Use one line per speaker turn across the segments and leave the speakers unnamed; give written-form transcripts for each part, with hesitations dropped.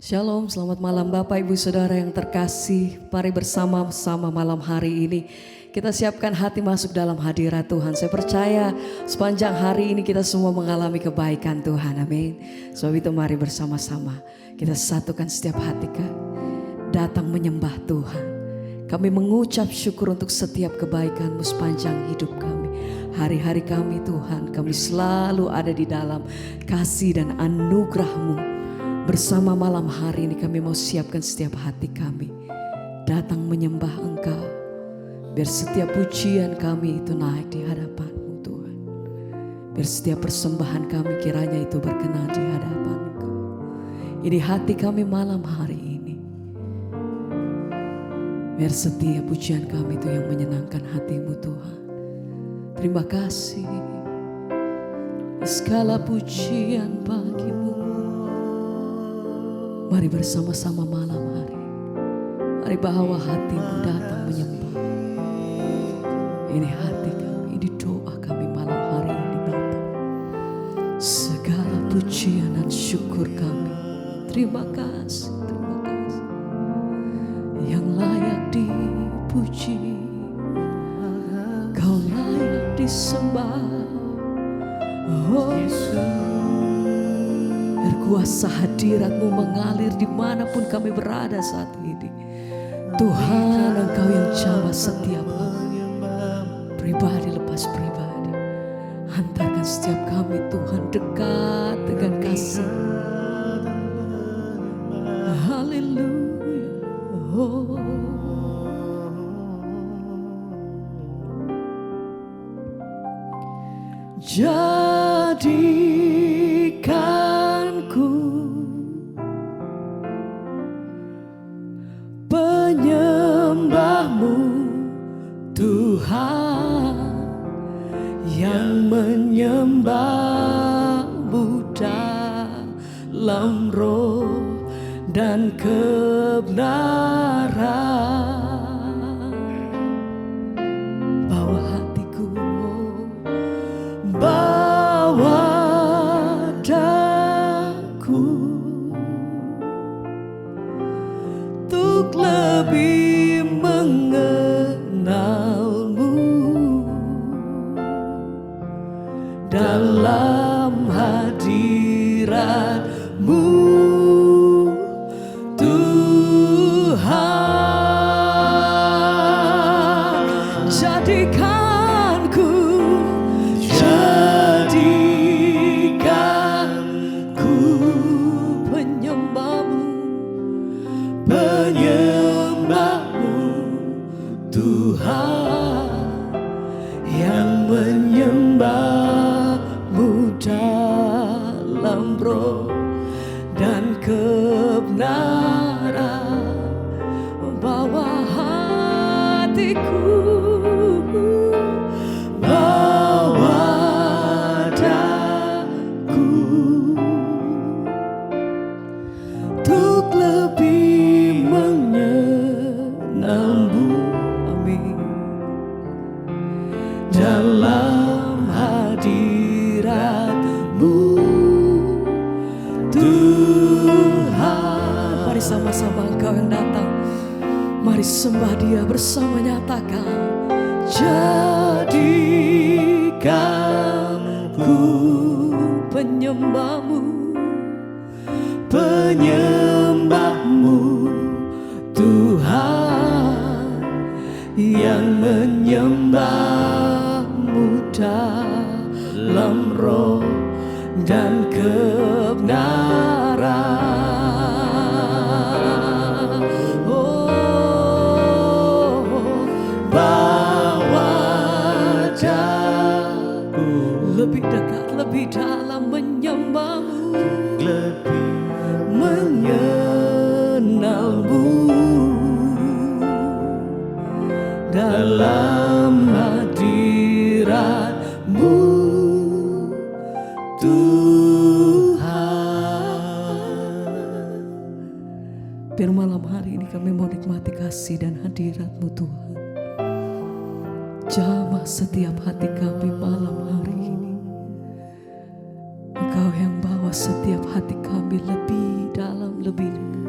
Shalom, selamat malam Bapak Ibu Saudara yang terkasih. Mari bersama-sama malam hari ini kita siapkan hati masuk dalam hadirat Tuhan. Saya percaya sepanjang hari ini kita semua mengalami kebaikan Tuhan, amin. Sebab itu mari bersama-sama kita satukan setiap hati datang menyembah Tuhan. Kami mengucap syukur untuk setiap kebaikan-Mu sepanjang hidup kami. Hari-hari kami Tuhan, kami selalu ada di dalam kasih dan anugerah-Mu. Bersama malam hari ini kami mau siapkan setiap hati kami datang menyembah Engkau. Biar setiap pujian kami itu naik di hadapan-Mu Tuhan. Biar setiap persembahan kami kiranya itu berkenan di hadapan Engkau. Ini hati kami malam hari ini. Biar setiap pujian kami itu yang menyenangkan hati-Mu Tuhan. Terima kasih. Segala pujian bagi-Mu. Mari bersama-sama malam hari. Mari bawa hati-Mu datang menyembah. Ini hati kami, ini doa kami malam hari ini Bapa. Segala pujian dan syukur kami. Terima kasih, terima kasih. Yang layak dipuji, Kau layak disembah. Oh Yesus. Kuasa hadirat-Mu mengalir dimanapun kami berada saat ini. Tuhan, Engkau yang jamah setiap kami, pribadi lepas pribadi. Hantarkan setiap kami Tuhan dekat dengan kasih. Haleluya. Oh. Jadikanku penyembah-Mu Tuhan, yang menyembah-Mu dalam roh dan kebenaran. Bawa hatiku, bawa daku untuk lebih mengenal-Mu dalam hadirat-Mu Tuhan. Jadikanku penyembah-Mu Tuhan, yang menyembah-Mu dalam roh dan kebenaran. Bawa hatiku, bawa daku untuk lebih mengenal-Mu, amin, dalam hadirat-Mu Tuhan. Mari sama-sama Engkau yang datang, mari sembah Dia bersama, nyatakan. Jadikanku penyembah-Mu Tuhan, yang menyembah-Mu dalam roh dan kebenaran. Oh, bawa daku lebih dekat, lebih dalam menyembah-Mu, lebih mengenal-Mu dalam hadirat-Mu Tuhan. Biar malam hari ini kami mau nikmati kasih dan hadirat-Mu Tuhan. Jamah setiap hati kami malam hari ini. Engkau yang bawa setiap hati kami lebih dalam, lebih dekat.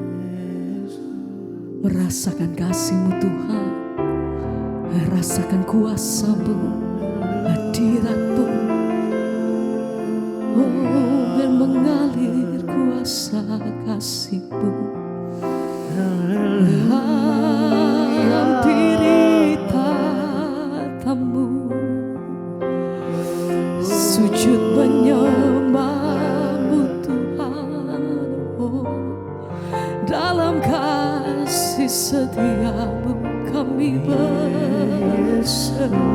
merasakan kasih-Mu Tuhan, merasakan kuasa-Mu, hadirat-Mu. Oh, biar mengalir kuasa kasih-Mu. Hampiri tatamu, sujud menyembah-Mu Tuhan. Oh, dalam kasih setia-Mu kami berseru.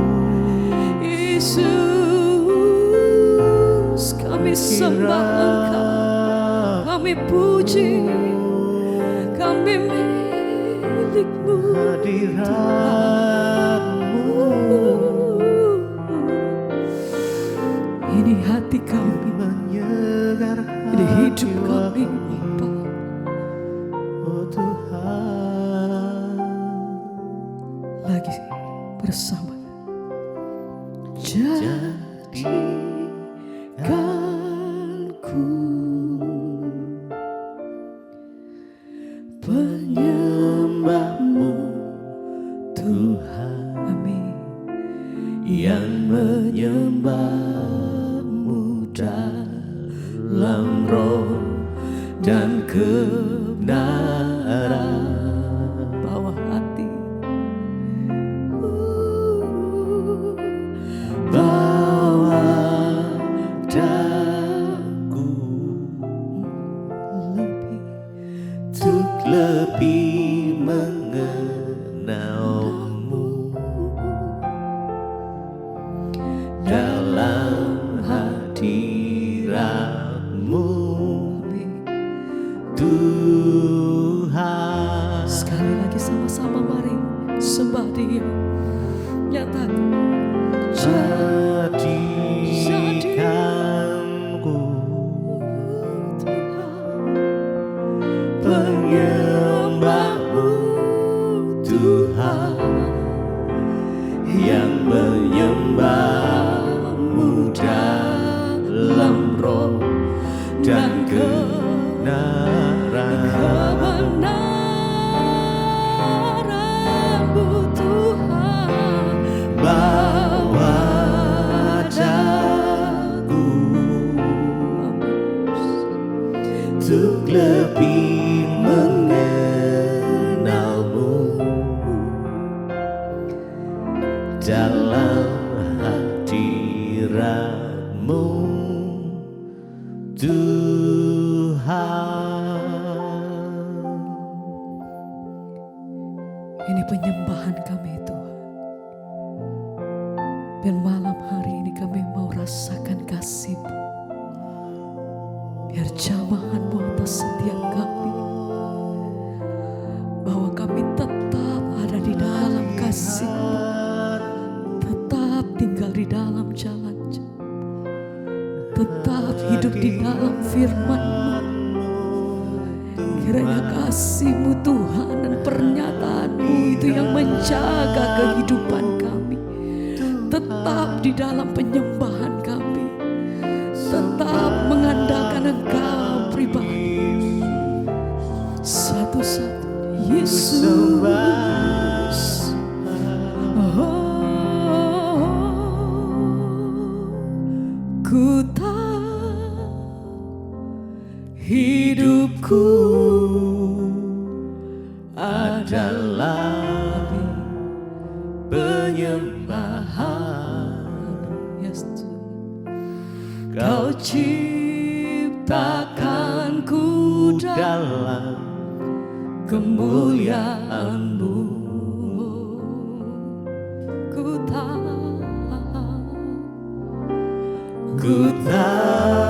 Yesus, kami sembah Engkau, kami puji, kami milik-Mu,
hadirat-Mu.
Ini hati kami, ini hidup kami, Bapa.
Oh Tuhan,
Lagi bersama. Jadikanku
penyembah-Mu Tuhan,
Amin.
yang menyembah-Mu dalam roh dan kebenaran.
Bawa hati,
Bawa daku untuk lebih mengenal-Mu dalam hadirat-Mu Tuhan.
sekali lagi sama-sama mari sembah Dia, nyatakan.
Jadikanku penyembah-Mu Tuhan, yang menyembah-Mu dalam roh dan
Kebenaran-Mu Tuhan,
bawa daku untuk lebih mengenal-Mu dalam hadirat-Mu Tuhan.
ini penyembahan kami Tuhan. Dan malam hari ini kami mau rasakan kasih-Mu. Biar jamahan-Mu atas setiap kami, bahwa kami tetap ada di dalam kasih-Mu, tetap tinggal di dalam jalan-Mu, tetap hidup di dalam firman-Mu. Kiranya kasih-Mu Tuhan dan pernyataan-Mu itu yang menjaga kehidupan kami, tetap di dalam penyembahan kami, tetap mengandalkan Engkau pribadi, satu-satu Yesus. Oh, ku tahu hidupku
adalah penyembahan.
Yes,
Kau ciptakanku dalam kemuliaan-Mu.
ku tahu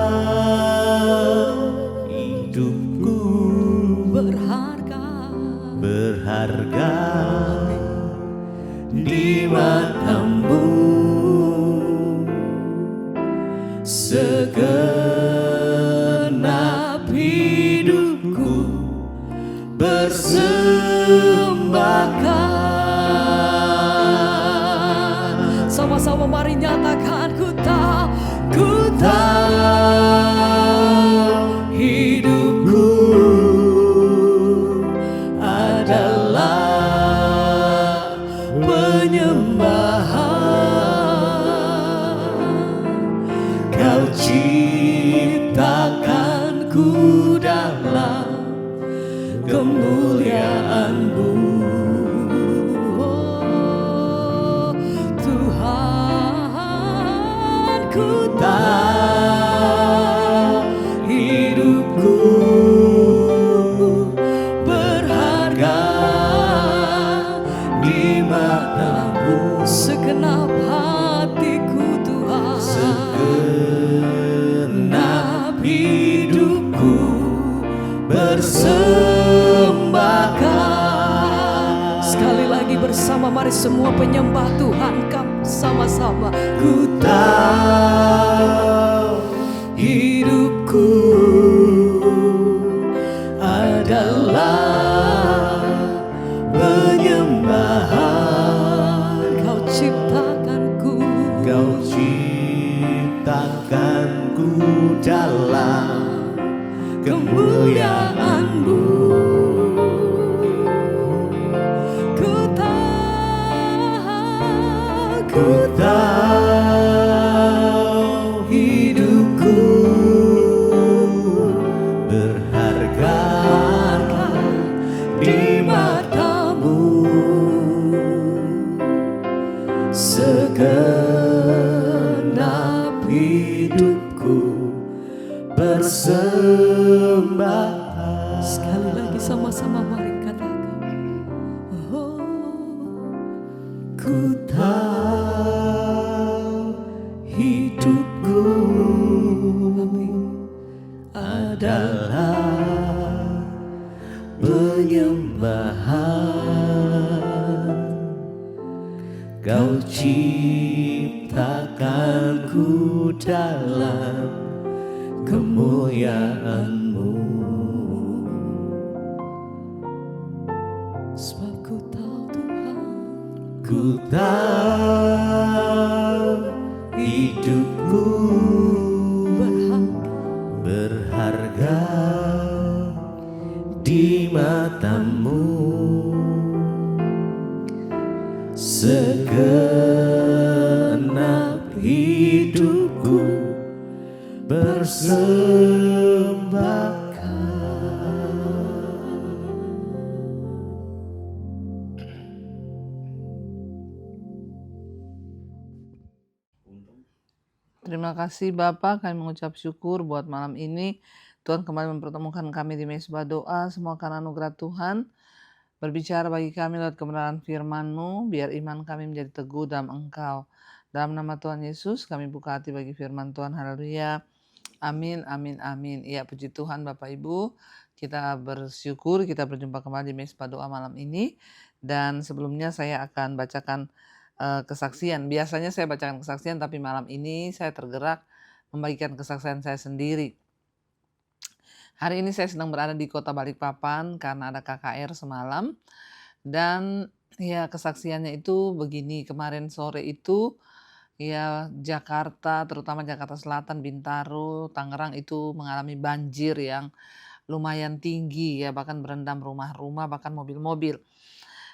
hidupku berharga di mata-Mu. Segenap hidupku persembahkan.
sama-sama mari nyatakan ku tahu
hidupku adalah ciptakanku dalam kemuliaan-Mu.
Oh, Tuhan, ku
tahu hidupku berharga di mata-Mu.
segenap hatiku Tuhan,
segenap hidupku bersembahkan.
sekali lagi bersama, mari semua penyembah Tuhan kami sama-sama.
Ku tahu hidupku adalah penyembahan.
Kau ciptakanku,
Kau ciptakanku dalam kemuliaan-Mu.
ku tahu,
Ku tahu hidupku berharga di mata-Mu. Segenap hidupku bersembahkan.
sekali lagi sama-sama mari katakan. Oh,
Ku tahu hidupku adalah penyembahan. Kau ciptakanku dalam kemuliaan-Mu.
sebab ku tahu Tuhan,
Ku tahu hidupku berharga di mata-Mu. Segenap hidupku bersembahkan.
Terima kasih Bapak, kami mengucap syukur buat malam ini. Tuhan kembali mempertemukan kami di mezbah doa. Semua karena anugerah Tuhan. Berbicara bagi kami lewat kebenaran firman-Mu, biar iman kami menjadi teguh dalam Engkau. Dalam nama Tuhan Yesus, kami buka hati bagi firman Tuhan. Haleluya. Amin, amin, amin. Ya, puji Tuhan Bapak Ibu. Kita bersyukur kita berjumpa kembali di mezbah doa malam ini. Dan sebelumnya saya akan bacakan kesaksian. Biasanya saya bacakan kesaksian, tapi malam ini saya tergerak membagikan kesaksian saya sendiri. Hari ini saya sedang berada di kota Balikpapan karena ada KKR semalam. Dan ya kesaksiannya itu begini, kemarin sore itu ya Jakarta, terutama Jakarta Selatan, Bintaro, Tangerang itu mengalami banjir yang lumayan tinggi ya, bahkan berendam rumah-rumah, bahkan mobil-mobil.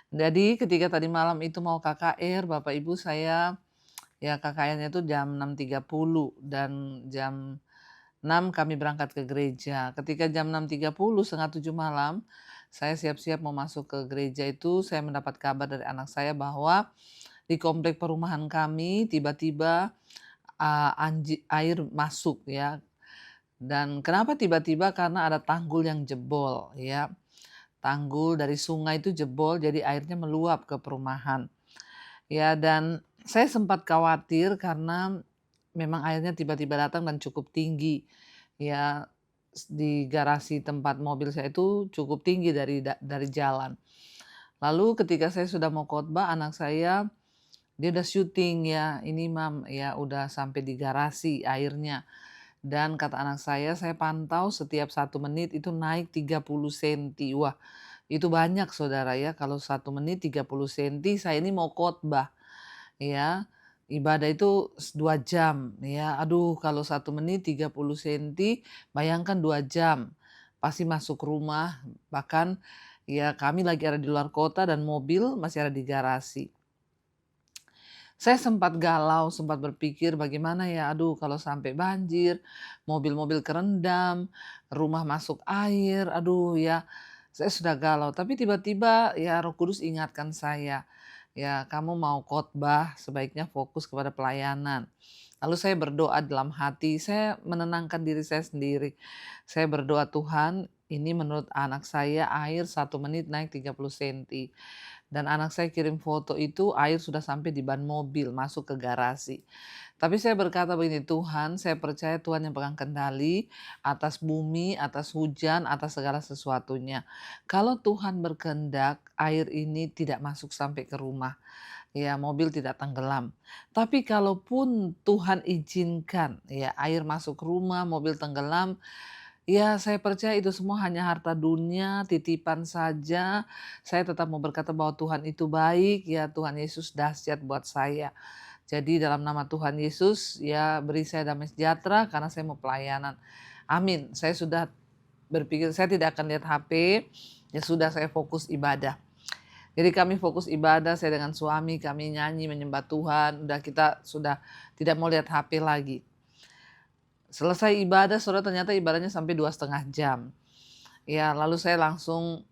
Jadi ketika tadi malam itu mau KKR, Bapak Ibu saya ya KKR-nya itu jam 6.30 dan jam 6 kami berangkat ke gereja. Ketika jam 6.30, setengah 7 malam, saya siap-siap mau masuk ke gereja itu, saya mendapat kabar dari anak saya bahwa di komplek perumahan kami tiba-tiba air masuk ya. Dan kenapa tiba-tiba? Karena ada tanggul yang jebol ya. Tanggul dari sungai itu jebol, jadi airnya meluap ke perumahan. Ya, dan saya sempat khawatir karena memang airnya tiba-tiba datang dan cukup tinggi. Ya, di garasi tempat mobil saya itu cukup tinggi dari jalan. Lalu ketika saya sudah mau khotbah, anak saya dia udah syuting ya, ini mam ya udah sampai di garasi airnya. Dan kata anak saya pantau setiap 1 menit itu naik 30 cm. Wah, itu banyak saudara ya, kalau 1 menit 30 cm, saya ini mau khotbah ya. Ibadah itu 2 jam ya. Aduh, kalau 1 menit 30 cm, bayangkan 2 jam. Pasti masuk rumah, bahkan ya kami lagi ada di luar kota dan mobil masih ada di garasi. Saya sempat galau, sempat berpikir bagaimana ya, aduh kalau sampai banjir, mobil-mobil kerendam, rumah masuk air, aduh ya, saya sudah galau. Tapi tiba-tiba ya Roh Kudus ingatkan saya, ya kamu mau khotbah sebaiknya fokus kepada pelayanan. Lalu saya berdoa dalam hati, saya menenangkan diri saya sendiri. Saya berdoa, Tuhan, ini menurut anak saya air 1 menit naik 30 senti. Dan anak saya kirim foto itu air sudah sampai di ban mobil, masuk ke garasi. Tapi saya berkata begini, Tuhan, saya percaya Tuhan yang pegang kendali atas bumi, atas hujan, atas segala sesuatunya. Kalau Tuhan berkehendak, air ini tidak masuk sampai ke rumah. Ya, mobil tidak tenggelam. Tapi kalaupun Tuhan izinkan ya air masuk rumah, mobil tenggelam, ya, saya percaya itu semua hanya harta dunia, titipan saja. Saya tetap mau berkata bahwa Tuhan itu baik, ya Tuhan Yesus dahsyat buat saya. Jadi dalam nama Tuhan Yesus, ya beri saya damai sejahtera karena saya mau pelayanan. Amin. Saya sudah berpikir, saya tidak akan lihat HP, ya sudah saya fokus ibadah. Jadi kami fokus ibadah, saya dengan suami, kami nyanyi, menyembah Tuhan, udah kita sudah tidak mau lihat HP lagi. Selesai ibadah, saudara, ternyata ibadahnya sampai 2,5 jam. Ya, lalu saya langsung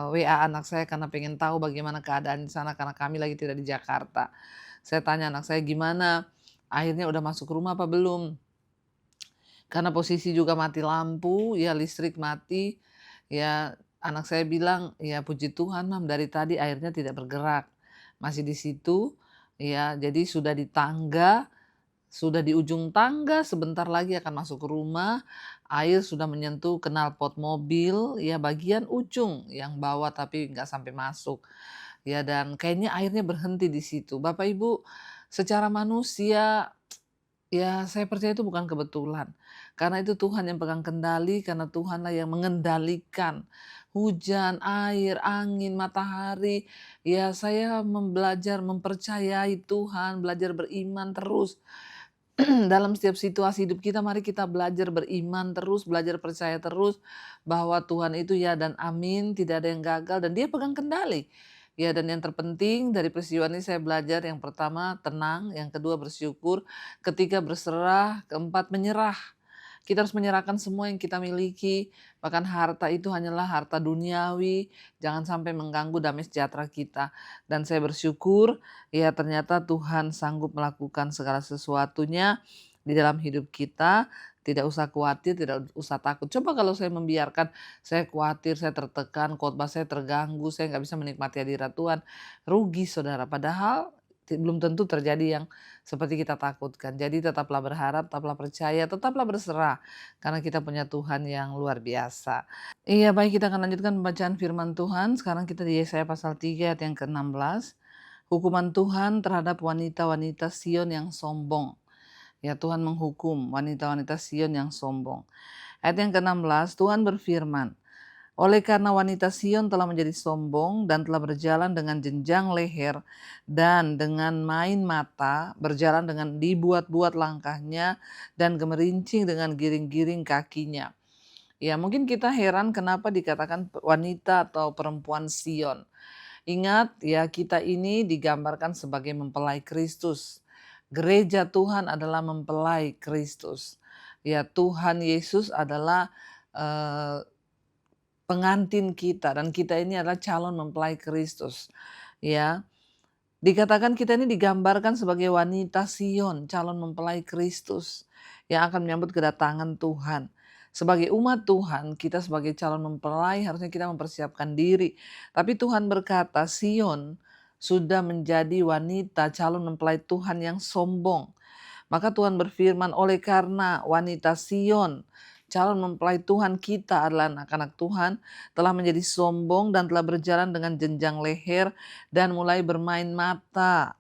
WA anak saya karena pengen tahu bagaimana keadaan di sana karena kami lagi tidak di Jakarta. Saya tanya anak saya, "Gimana? Akhirnya udah masuk rumah apa belum?" Karena posisi juga mati lampu, ya listrik mati. Ya, anak saya bilang, "Ya puji Tuhan, Mam, dari tadi airnya tidak bergerak. Masih di situ." Ya, jadi sudah di tangga, sudah di ujung tangga, sebentar lagi akan masuk ke rumah, air sudah menyentuh knalpot mobil, ya bagian ujung yang bawah tapi nggak sampai masuk. Ya dan kayaknya airnya berhenti di situ. Bapak Ibu, secara manusia, ya saya percaya itu bukan kebetulan. Karena itu Tuhan yang pegang kendali, karena Tuhanlah yang mengendalikan hujan, air, angin, matahari. Ya saya belajar mempercayai Tuhan, belajar beriman terus. Dalam setiap situasi hidup kita, mari kita belajar beriman terus, belajar percaya terus bahwa Tuhan itu ya dan amin, tidak ada yang gagal dan Dia pegang kendali. Ya dan yang terpenting dari peristiwa ini saya belajar yang pertama tenang, yang kedua bersyukur, ketiga berserah, keempat menyerah. Kita harus menyerahkan semua yang kita miliki, bahkan harta itu hanyalah harta duniawi, jangan sampai mengganggu damai sejahtera kita. Dan saya bersyukur, ya ternyata Tuhan sanggup melakukan segala sesuatunya di dalam hidup kita, tidak usah khawatir, tidak usah takut. Coba kalau saya membiarkan, saya khawatir, saya tertekan, khotbah saya terganggu, saya nggak bisa menikmati hadirat Tuhan, rugi saudara. Padahal belum tentu terjadi yang seperti kita takutkan. Jadi tetaplah berharap, tetaplah percaya, tetaplah berserah. Karena kita punya Tuhan yang luar biasa. Iya baik, kita akan lanjutkan pembacaan firman Tuhan. Sekarang kita di Yesaya pasal 3 ayat yang ke-16. Hukuman Tuhan terhadap wanita-wanita Sion yang sombong. Ya Tuhan menghukum wanita-wanita Sion yang sombong. Ayat yang ke-16, Tuhan berfirman, oleh karena wanita Sion telah menjadi sombong dan telah berjalan dengan jenjang leher dan dengan main mata, berjalan dengan dibuat-buat langkahnya dan gemerincing dengan giring-giring kakinya. Ya mungkin kita heran kenapa dikatakan wanita atau perempuan Sion. Ingat ya kita ini digambarkan sebagai mempelai Kristus. Gereja Tuhan adalah mempelai Kristus. Ya Tuhan Yesus adalah pengantin kita dan kita ini adalah calon mempelai Kristus. Ya, dikatakan kita ini digambarkan sebagai wanita Sion, calon mempelai Kristus yang akan menyambut kedatangan Tuhan. Sebagai umat Tuhan, kita sebagai calon mempelai harusnya kita mempersiapkan diri. Tapi Tuhan berkata, Sion sudah menjadi wanita calon mempelai Tuhan yang sombong. Maka Tuhan berfirman, oleh karena wanita Sion, calon mempelai Tuhan kita adalah anak-anak Tuhan, telah menjadi sombong dan telah berjalan dengan jenjang leher dan mulai bermain mata.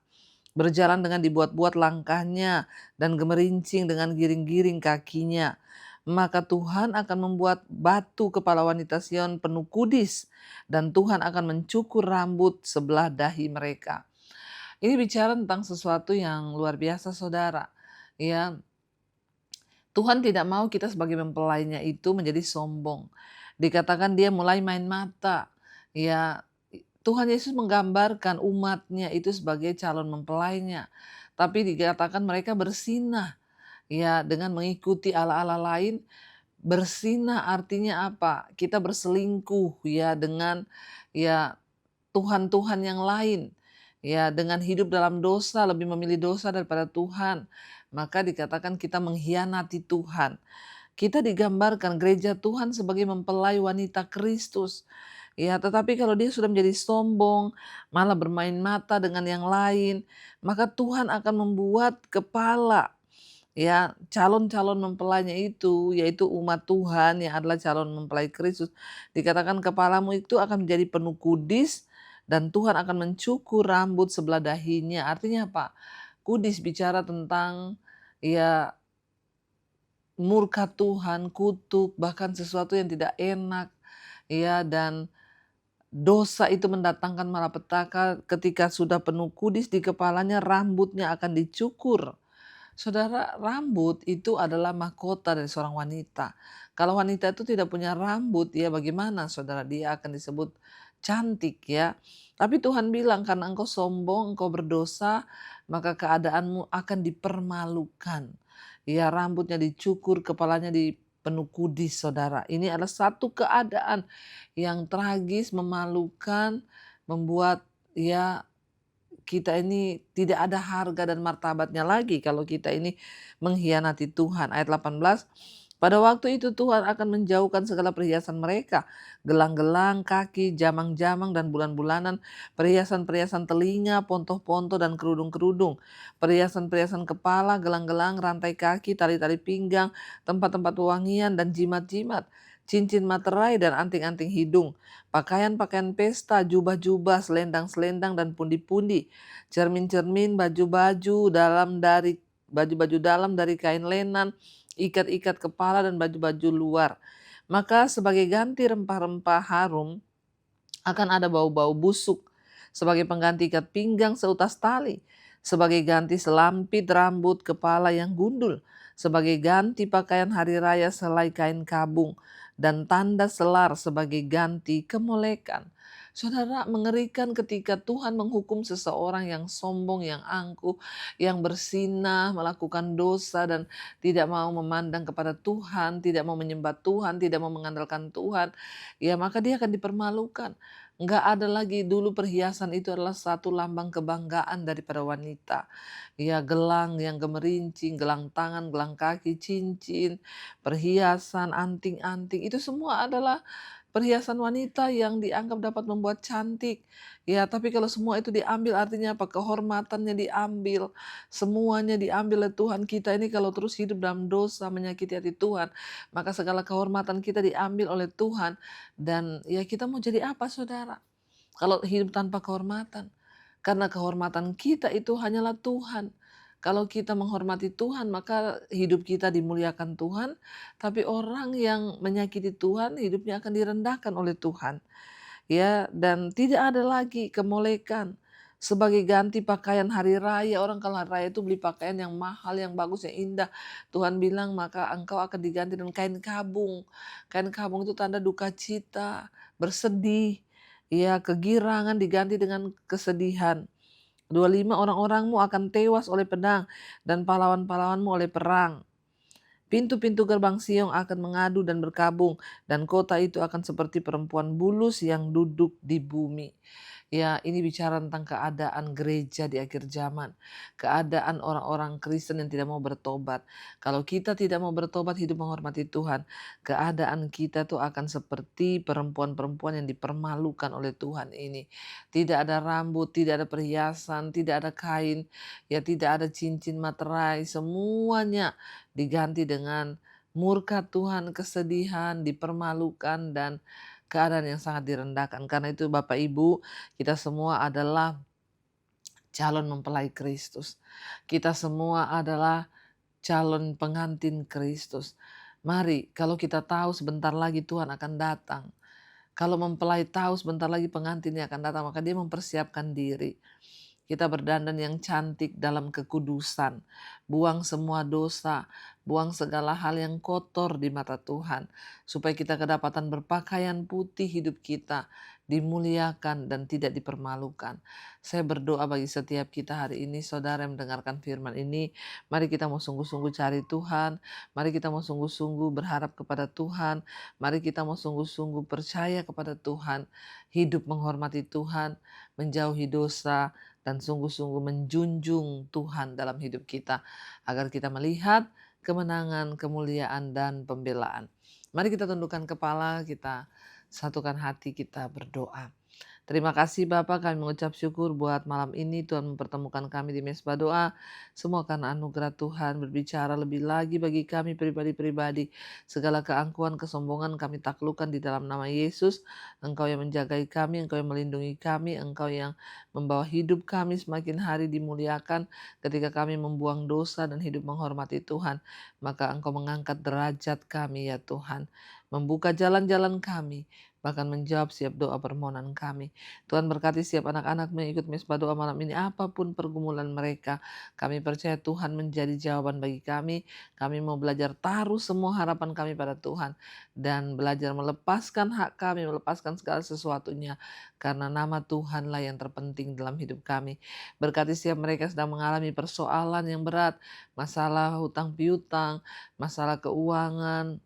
Berjalan dengan dibuat-buat langkahnya dan gemerincing dengan giring-giring kakinya. Maka Tuhan akan membuat batu kepala wanita Sion penuh kudis dan Tuhan akan mencukur rambut sebelah dahi mereka. Ini bicara tentang sesuatu yang luar biasa saudara. Ya, Tuhan tidak mau kita sebagai mempelainya itu menjadi sombong. Dikatakan dia mulai main mata. Ya, Tuhan Yesus menggambarkan umatnya itu sebagai calon mempelainya. Tapi dikatakan mereka bersinah ya dengan mengikuti ala-ala lain. Bersinah artinya apa? Kita berselingkuh ya dengan ya Tuhan-Tuhan yang lain. Ya, dengan hidup dalam dosa, lebih memilih dosa daripada Tuhan. Maka dikatakan kita mengkhianati Tuhan. Kita digambarkan gereja Tuhan sebagai mempelai wanita Kristus. Ya, tetapi kalau dia sudah menjadi sombong, malah bermain mata dengan yang lain, maka Tuhan akan membuat kepala ya calon-calon mempelainya itu, yaitu umat Tuhan yang adalah calon mempelai Kristus. Dikatakan kepalamu itu akan menjadi penuh kudis dan Tuhan akan mencukur rambut sebelah dahinya. Artinya apa? Kudis bicara tentang ya murka Tuhan, kutuk, bahkan sesuatu yang tidak enak. Ya, dan dosa itu mendatangkan malapetaka. Ketika sudah penuh kudis di kepalanya, rambutnya akan dicukur. Saudara, rambut itu adalah mahkota dari seorang wanita. Kalau wanita itu tidak punya rambut, ya bagaimana saudara? Dia akan disebut cantik ya. Tapi Tuhan bilang karena engkau sombong, engkau berdosa, maka keadaanmu akan dipermalukan. Ya, rambutnya dicukur, kepalanya dipenuh kudis saudara. Ini adalah satu keadaan yang tragis, memalukan, membuat ya kita ini tidak ada harga dan martabatnya lagi kalau kita ini mengkhianati Tuhan. Ayat 18, pada waktu itu Tuhan akan menjauhkan segala perhiasan mereka, gelang-gelang kaki, jamang-jamang dan bulan-bulanan, perhiasan-perhiasan telinga, pontoh-pontoh dan kerudung-kerudung, perhiasan-perhiasan kepala, gelang-gelang, rantai kaki, tali-tali pinggang, tempat-tempat wangian dan jimat-jimat, cincin materai dan anting-anting hidung, pakaian-pakaian pesta, jubah-jubah, selendang-selendang dan pundi-pundi, cermin-cermin, baju-baju dalam dari kain lenan, ikat-ikat kepala dan baju-baju luar. Maka sebagai ganti rempah-rempah harum akan ada bau-bau busuk, sebagai pengganti ikat pinggang seutas tali, sebagai ganti selampit rambut kepala yang gundul, sebagai ganti pakaian hari raya selai kain kabung, dan tanda selar sebagai ganti kemolekan. Saudara, mengerikan ketika Tuhan menghukum seseorang yang sombong, yang angkuh, yang bersinah, melakukan dosa dan tidak mau memandang kepada Tuhan, tidak mau menyembah Tuhan, tidak mau mengandalkan Tuhan. Ya, maka dia akan dipermalukan. Enggak ada lagi, dulu perhiasan itu adalah satu lambang kebanggaan daripada wanita. Ya, gelang yang gemerincing, gelang tangan, gelang kaki, cincin, perhiasan, anting-anting, itu semua adalah perhiasan wanita yang dianggap dapat membuat cantik. Ya, tapi kalau semua itu diambil artinya apa? Kehormatannya diambil. Semuanya diambil oleh Tuhan. Kita ini kalau terus hidup dalam dosa, menyakiti hati Tuhan, maka segala kehormatan kita diambil oleh Tuhan. Dan ya kita mau jadi apa saudara? Kalau hidup tanpa kehormatan. Karena kehormatan kita itu hanyalah Tuhan. Kalau kita menghormati Tuhan, maka hidup kita dimuliakan Tuhan. Tapi orang yang menyakiti Tuhan, hidupnya akan direndahkan oleh Tuhan. Ya, dan tidak ada lagi kemolekan. Sebagai ganti pakaian hari raya, orang kalau hari raya itu beli pakaian yang mahal, yang bagus, yang indah. Tuhan bilang maka engkau akan diganti dengan kain kabung. Kain kabung itu tanda duka cita, bersedih. Ya, kegirangan diganti dengan kesedihan. 25, orang-orangmu akan tewas oleh pedang dan pahlawan-pahlawanmu oleh perang. Pintu-pintu gerbang Siong akan mengadu dan berkabung, dan kota itu akan seperti perempuan bulus yang duduk di bumi. Ya, ini bicara tentang keadaan gereja di akhir zaman. Keadaan orang-orang Kristen yang tidak mau bertobat. Kalau kita tidak mau bertobat, hidup menghormati Tuhan, keadaan kita tuh akan seperti perempuan-perempuan yang dipermalukan oleh Tuhan ini. Tidak ada rambut, tidak ada perhiasan, tidak ada kain, ya tidak ada cincin materai, semuanya diganti dengan murka Tuhan, kesedihan, dipermalukan, dan keadaan yang sangat direndahkan. Karena itu Bapak Ibu, kita semua adalah calon mempelai Kristus. Kita semua adalah calon pengantin Kristus. Mari, kalau kita tahu sebentar lagi Tuhan akan datang. Kalau mempelai tahu sebentar lagi pengantinnya akan datang, maka dia mempersiapkan diri. Kita berdandan yang cantik dalam kekudusan. Buang semua dosa. Buang segala hal yang kotor di mata Tuhan. Supaya kita kedapatan berpakaian putih hidup kita. dimuliakan, dan tidak dipermalukan. Saya berdoa bagi setiap kita hari ini, saudara yang mendengarkan firman ini, mari kita mau sungguh-sungguh cari Tuhan, mari kita mau sungguh-sungguh berharap kepada Tuhan, mari kita mau sungguh-sungguh percaya kepada Tuhan, hidup menghormati Tuhan, menjauhi dosa, dan sungguh-sungguh menjunjung Tuhan dalam hidup kita, agar kita melihat kemenangan, kemuliaan, dan pembelaan. Mari kita tundukkan kepala, kita satukan hati, kita berdoa. Terima kasih Bapa, kami mengucap syukur buat malam ini Tuhan mempertemukan kami di Mesbah Doa. Semua karena anugerah Tuhan berbicara lebih lagi bagi kami pribadi-pribadi. Segala keangkuhan, kesombongan kami taklukkan di dalam nama Yesus. Engkau yang menjagai kami, Engkau yang melindungi kami, Engkau yang membawa hidup kami semakin hari dimuliakan ketika kami membuang dosa dan hidup menghormati Tuhan. Maka Engkau mengangkat derajat kami ya Tuhan. Membuka jalan-jalan kami, bahkan menjawab setiap doa permohonan kami. Tuhan berkati setiap anak-anak mengikut Mesbah Doa malam ini, apapun pergumulan mereka. Kami percaya Tuhan menjadi jawaban bagi kami. Kami mau belajar taruh semua harapan kami pada Tuhan. Dan belajar melepaskan hak kami, melepaskan segala sesuatunya. Karena nama Tuhanlah yang terpenting dalam hidup kami. Berkati setiap mereka sedang mengalami persoalan yang berat. Masalah hutang piutang, masalah keuangan,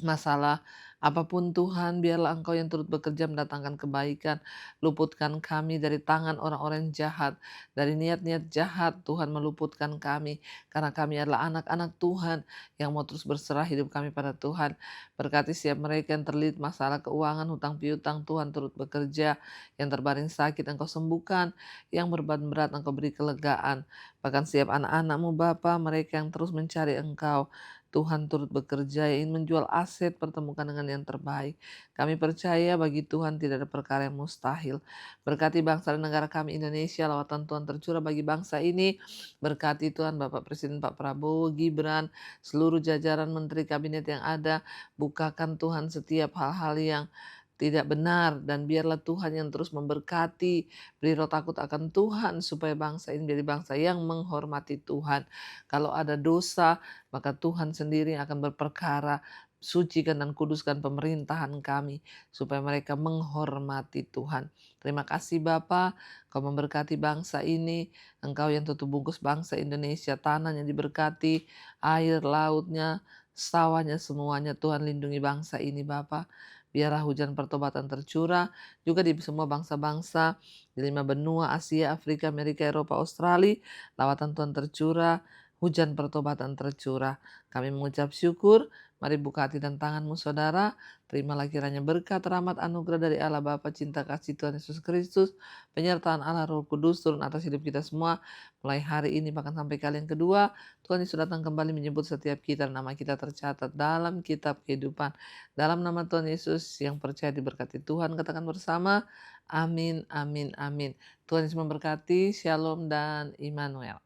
masalah apapun Tuhan, biarlah Engkau yang turut bekerja mendatangkan kebaikan. Luputkan kami dari tangan orang-orang yang jahat, dari niat-niat jahat. Tuhan meluputkan kami, karena kami adalah anak-anak Tuhan yang mau terus berserah hidup kami pada Tuhan. Berkati setiap mereka yang terlilit masalah keuangan, hutang piutang, Tuhan turut bekerja. Yang terbaring sakit Engkau sembuhkan, yang berbeban berat Engkau beri kelegaan. Bahkan setiap anak-anak-Mu Bapa, mereka yang terus mencari Engkau, Tuhan turut bekerja, yang ingin menjual aset, pertemukan dengan yang terbaik. Kami percaya bagi Tuhan tidak ada perkara yang mustahil. Berkati bangsa dan negara kami Indonesia, lawatan Tuhan tercurah bagi bangsa ini. Berkati Tuhan Bapak Presiden Pak Prabowo, Gibran, seluruh jajaran menteri kabinet yang ada. Bukakan Tuhan setiap hal-hal yang tidak benar, dan biarlah Tuhan yang terus memberkati, beri roh takut akan Tuhan supaya bangsa ini menjadi bangsa yang menghormati Tuhan. Kalau ada dosa, maka Tuhan sendiri akan berperkara. Sucikan dan kuduskan pemerintahan kami supaya mereka menghormati Tuhan. Terima kasih Bapa, Kau memberkati bangsa ini. Engkau yang tutup bungkus bangsa Indonesia, tanahnya diberkati, air lautnya, sawahnya, semuanya. Tuhan lindungi bangsa ini Bapa. Biarlah hujan pertobatan tercurah juga di semua bangsa-bangsa di 5 benua, Asia, Afrika, Amerika, Eropa, Australia. Lawatan Tuhan tercurah, hujan pertobatan tercurah. Kami mengucap syukur. Mari buka hati dan tanganmu saudara. Terimalah kiranya berkat, rahmat, anugerah dari Allah Bapa, cinta kasih Tuhan Yesus Kristus, penyertaan Allah Roh Kudus turun atas hidup kita semua. Mulai hari ini bahkan sampai kali yang kedua, Tuhan Yesus datang kembali menyebut setiap kita, nama kita tercatat dalam kitab kehidupan. Dalam nama Tuhan Yesus yang percaya diberkati Tuhan, katakan bersama, amin, amin, amin. Tuhan Yesus memberkati, shalom dan Immanuel.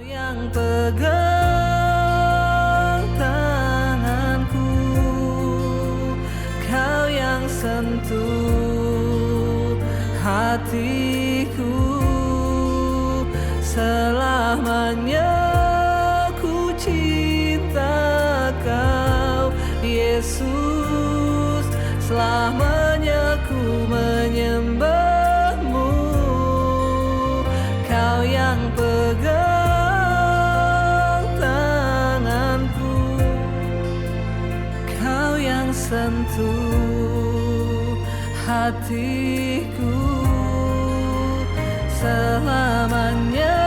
Yang pegang tanganku, Kau yang sentuh hatiku, selamanya ku cinta Kau, Yesus, selamanya ku menyembahmu, Kau yang pegang sentuh hatiku, selamanya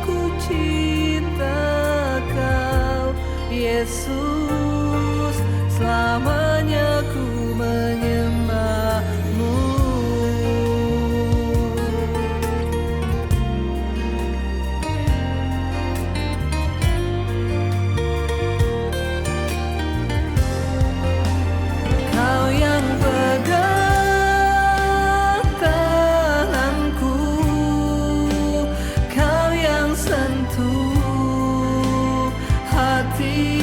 ku cinta Kau, Yesus, selamanya ku menyembahmu. Hati